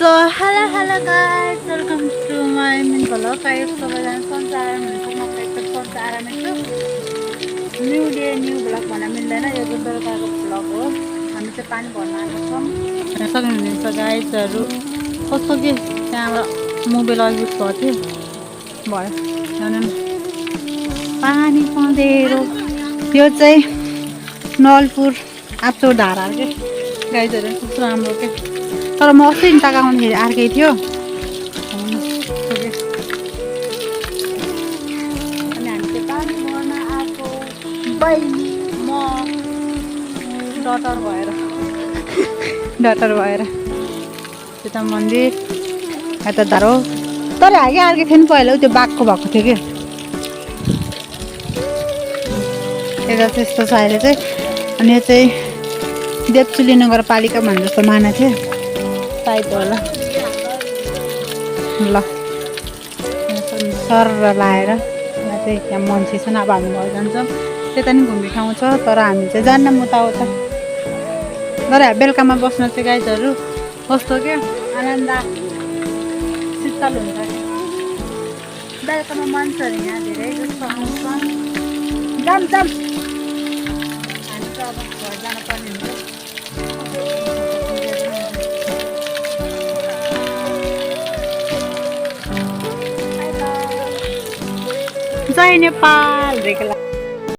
So hello guys, welcome to my main vlog. I सबैजना सन्चै आराम हुनुहुन्छ, म एकदम सन्चै आरामै छु। न्यू डे न्यू भ्लग भन्न मिल्दैन, यो चाहिँ बेलुकाको भ्लग हो। हामी चाहिँ पानी भर्न आएको छौँ। हेर्न सक्नुहुनेछ गाइजहरू कस्तो के त्यहाँबाट मोबाइल अलिक भएको थियो भयो हेर्नु न पानी पँधेरो। यो चाहिँ नलपुर आचो धारा के गाइजहरू कस्तो राम्रो के। तर म अस्ति टाका आउँदाखेरि अर्कै थियो। अनि हामी चाहिँ पानी भर्न आएको बहिनी म डटर भएर त्यता मन्दिर यता धारो। तर हागे अर्कै थियो नि पहिला त्यो बाघको भएको थियो कि यता चाहिँ यस्तो छ अहिले चाहिँ। अनि यो चाहिँ देवचुली नगरपालिका भन्ने जस्तो माना थियो सायद होला। ल सर लाएर यहाँ चाहिँ त्यहाँ मान्छे छन्। अब हामी घर जान्छौँ। त्यता नि घुम्ने ठाउँ छ तर हामी चाहिँ जान्न मुताउता। तर बेलुकामा बस्न चाहिँ गाइजहरू कस्तो क्या आनन्द शीतल हुन्छ क्या। बेलुकामा मान्छेहरू यहाँ धेरै जस्तो आउँछन्। जाम हामी चाहिँ अब घर जानुपर्ने हुन्छ। जय नेपाल रेको